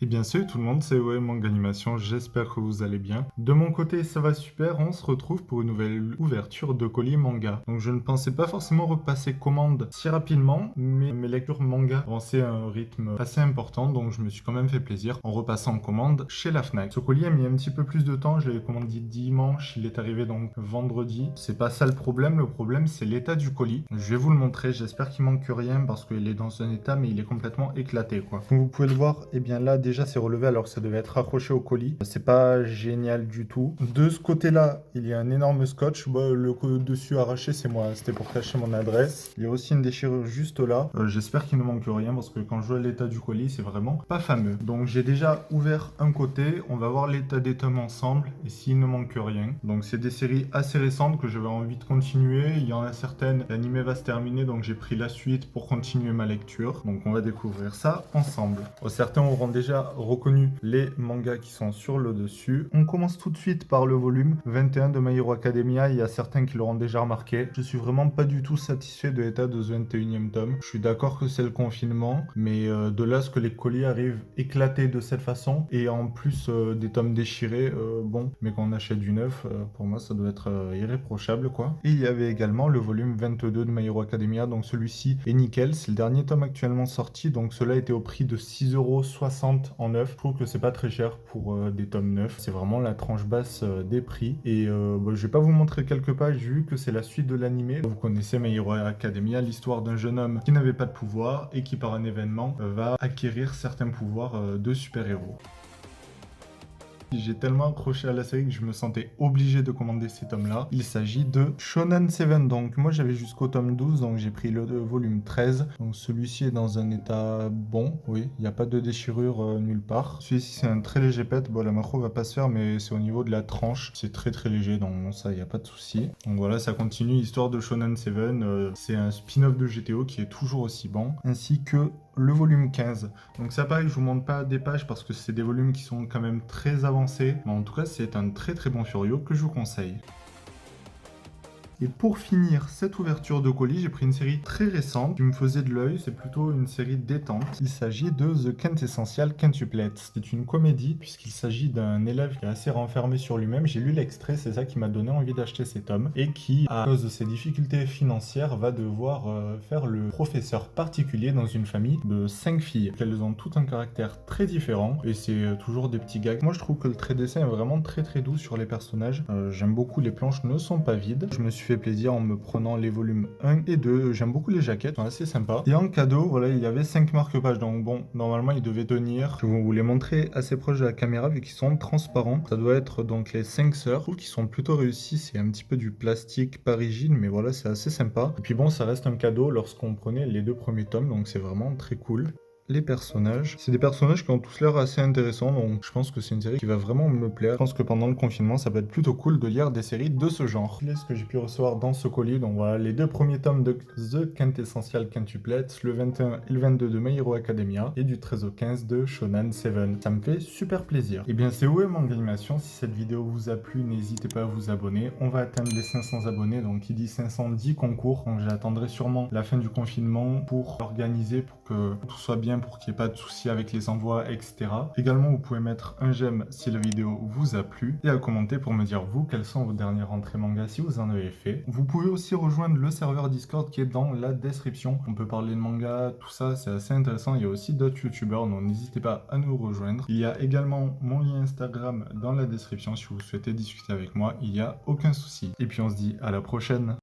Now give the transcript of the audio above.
Et bien salut tout le monde, c'est OM Manga Animation, j'espère que vous allez bien. De mon côté ça va super, on se retrouve pour une nouvelle ouverture de colis manga. Donc je ne pensais pas forcément repasser commande si rapidement, mais mes lectures manga avançaient à un rythme assez important, donc je me suis quand même fait plaisir en repassant commande chez la Fnac. Ce colis a mis un petit peu plus de temps, je l'avais commandé dimanche, il est arrivé donc vendredi. C'est pas ça le problème c'est l'état du colis. Je vais vous le montrer, j'espère qu'il manque rien parce qu'il est dans un état mais il est complètement éclaté quoi. Comme vous pouvez le voir, et bien là déjà c'est relevé alors que ça devait être accroché au colis. C'est pas génial du tout. De ce côté-là, il y a un énorme scotch. Bah, le dessus arraché, c'est moi. C'était pour cacher mon adresse. Il y a aussi une déchirure juste là. J'espère qu'il ne manque rien parce que quand je vois l'état du colis, c'est vraiment pas fameux. Donc j'ai déjà ouvert un côté. On va voir l'état des tomes ensemble et s'il ne manque rien. Donc c'est des séries assez récentes que j'avais envie de continuer. Il y en a certaines, l'anime va se terminer donc j'ai pris la suite pour continuer ma lecture. Donc on va découvrir ça ensemble. Certains auront déjà reconnu les mangas qui sont sur le dessus. On commence tout de suite par le volume 21 de My Hero Academia. Il y a certains qui l'auront déjà remarqué. Je suis vraiment pas du tout satisfait de l'état de ce 21e tome. Je suis d'accord que c'est le confinement, mais de là à ce que les colis arrivent éclatés de cette façon et en plus des tomes déchirés, bon, mais quand on achète du neuf, pour moi ça doit être irréprochable quoi. Et il y avait également le volume 22 de My Hero Academia, donc celui-ci est nickel. C'est le dernier tome actuellement sorti, donc cela était au prix de 6,60 € en neuf. Je trouve que c'est pas très cher pour des tomes neufs. C'est vraiment la tranche basse des prix. Et bah, je vais pas vous montrer quelques pages vu que c'est la suite de l'animé. Vous connaissez My Hero Academia, l'histoire d'un jeune homme qui n'avait pas de pouvoir et qui par un événement va acquérir certains pouvoirs de super-héros. J'ai tellement accroché à la série que je me sentais obligé de commander ces tomes-là. Il s'agit de Shonen 7. Donc moi j'avais jusqu'au tome 12, donc j'ai pris le volume 13. Donc celui-ci est dans un état bon, oui, il n'y a pas de déchirure nulle part. Celui-ci c'est un très léger pet, bon la macro va pas se faire mais c'est au niveau de la tranche, c'est très léger, donc ça il n'y a pas de souci. Donc voilà, ça continue, histoire de Shonen 7, c'est un spin-off de GTO qui est toujours aussi bon, ainsi que le volume 15. Donc ça pareil, je vous montre pas des pages parce que c'est des volumes qui sont quand même très avancés. Mais en tout cas, c'est un très bon Furio que je vous conseille. Et pour finir cette ouverture de colis, j'ai pris une série très récente qui me faisait de l'œil. C'est plutôt une série détente. Il s'agit de The Quintessential Quintuplet. C'est une comédie puisqu'il s'agit d'un élève qui est assez renfermé sur lui-même. J'ai lu l'extrait, c'est ça qui m'a donné envie d'acheter ces tomes. Et qui, à cause de ses difficultés financières, va devoir faire le professeur particulier dans une famille de 5 filles. Elles ont tout un caractère très différent et c'est toujours des petits gags. Moi je trouve que le trait dessin est vraiment très doux sur les personnages. J'aime beaucoup, les planches ne sont pas vides. Je me suis fait plaisir en me prenant les volumes 1 et 2. J'aime beaucoup les jaquettes, sont assez sympas. Et en cadeau, voilà, il y avait 5 marque-pages. Donc bon, normalement, ils devaient tenir. Je vais vous les montrer assez proche de la caméra vu qu'ils sont transparents. Ça doit être donc les 5 sœurs. Je trouve qu'ils sont plutôt réussis. C'est un petit peu du plastique pas rigide, mais voilà, c'est assez sympa. Et puis bon, ça reste un cadeau lorsqu'on prenait les 2 premiers tomes, donc c'est vraiment très cool. Les personnages, c'est des personnages qui ont tous l'air assez intéressants, donc je pense que c'est une série qui va vraiment me plaire. Je pense que pendant le confinement, ça peut être plutôt cool de lire des séries de ce genre. C'est ce que j'ai pu recevoir dans ce colis, donc voilà, les 2 premiers tomes de The Quintessential Quintuplet, le 21 et le 22 de My Hero Academia, et du 13 au 15 de Shonen 7. Ça me fait super plaisir. Et bien c'est OM Manga Animation, si cette vidéo vous a plu, n'hésitez pas à vous abonner. On va atteindre les 500 abonnés, donc qui dit 510 concours, donc j'attendrai sûrement la fin du confinement pour organiser, pour que tout soit bien, pour qu'il n'y ait pas de soucis avec les envois, etc. Également, vous pouvez mettre un j'aime si la vidéo vous a plu et à commenter pour me dire vous quelles sont vos dernières rentrées manga si vous en avez fait. Vous pouvez aussi rejoindre le serveur Discord qui est dans la description. On peut parler de manga, tout ça, c'est assez intéressant. Il y a aussi d'autres youtubeurs, donc n'hésitez pas à nous rejoindre. Il y a également mon lien Instagram dans la description si vous souhaitez discuter avec moi, il n'y a aucun souci. Et puis on se dit à la prochaine.